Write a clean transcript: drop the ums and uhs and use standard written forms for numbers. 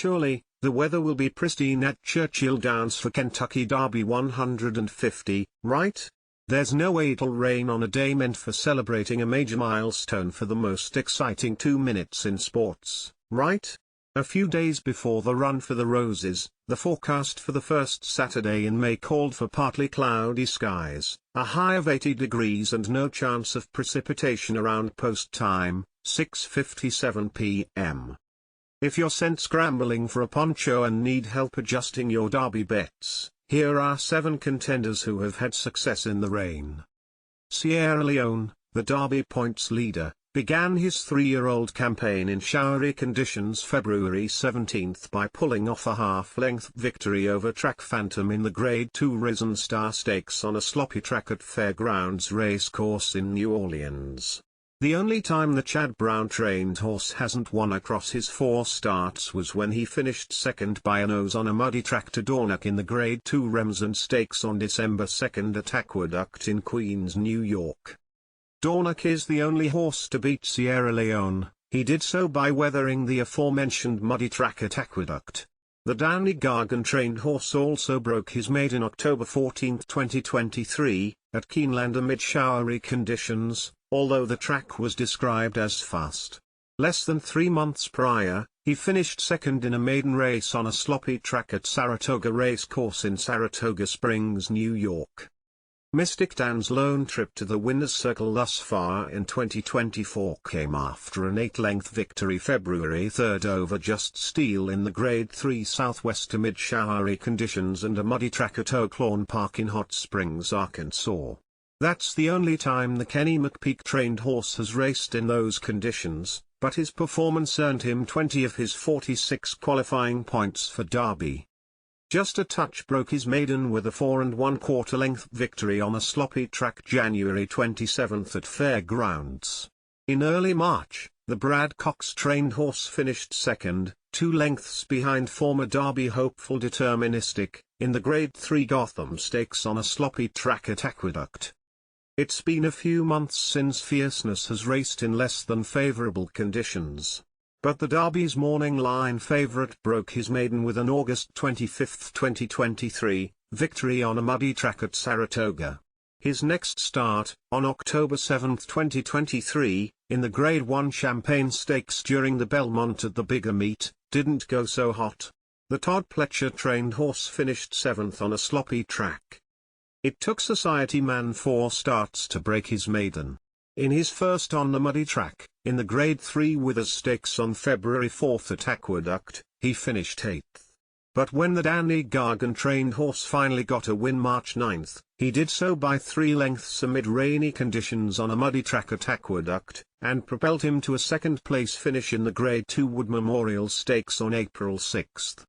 Surely, the weather will be pristine at Churchill Downs for Kentucky Derby 150, right? There's no way it'll rain on a day meant for celebrating a major milestone for the most exciting 2 minutes in sports, right? A few days before the Run for the Roses, the forecast for the first Saturday in May called for partly cloudy skies, a high of 80 degrees and no chance of precipitation around post time, 6:57 p.m. If you're sent scrambling for a poncho and need help adjusting your derby bets, here are 7 contenders who have had success in the rain. Sierra Leone, the Derby points leader, began his 3-year-old campaign in showery conditions February 17 by pulling off a half-length victory over Track Phantom in the Grade 2 Risen Star Stakes on a sloppy track at Fairgrounds Racecourse in New Orleans. The only time the Chad Brown-trained horse hasn't won across his 4 starts was when he finished second by a nose on a muddy track to Dornoch in the Grade 2 Remsen Stakes on December 2 at Aqueduct in Queens, New York. Dornoch is the only horse to beat Sierra Leone. He did so by weathering the aforementioned muddy track at Aqueduct. The Danny Gargan-trained horse also broke his maiden October 14, 2023, at Keeneland amid showery conditions, although the track was described as fast. Less than 3 months prior, he finished second in a maiden race on a sloppy track at Saratoga Racecourse in Saratoga Springs, New York. Mystic Dan's lone trip to the winner's circle thus far in 2024 came after an 8-length victory February 3 over Just Steel in the Grade 3 Southwest amid showery conditions and a muddy track at Oaklawn Park in Hot Springs, Arkansas. That's the only time the Kenny McPeek-trained horse has raced in those conditions, but his performance earned him 20 of his 46 qualifying points for Derby. Just a touch broke his maiden with a 4 1/4 length victory on a sloppy track January 27 at Fairgrounds. In early March, the Brad Cox-trained horse finished second, 2 lengths behind former Derby hopeful Deterministic, in the Grade 3 Gotham Stakes on a sloppy track at Aqueduct. It's been a few months since Fierceness has raced in less than favourable conditions. But the Derby's morning line favourite broke his maiden with an August 25, 2023, victory on a muddy track at Saratoga. His next start, on October 7, 2023, in the Grade 1 Champagne Stakes during the Belmont at the Bigger Meet, didn't go so hot. The Todd Pletcher-trained horse finished 7th on a sloppy track. It took Society Man 4 starts to break his maiden. In his first on the muddy track, in the Grade 3 Withers Stakes on February 4 at Aqueduct, he finished 8th. But when the Danny Gargan-trained horse finally got a win March 9, he did so by 3 lengths amid rainy conditions on a muddy track at Aqueduct, and propelled him to a second-place finish in the Grade 2 Wood Memorial Stakes on April 6.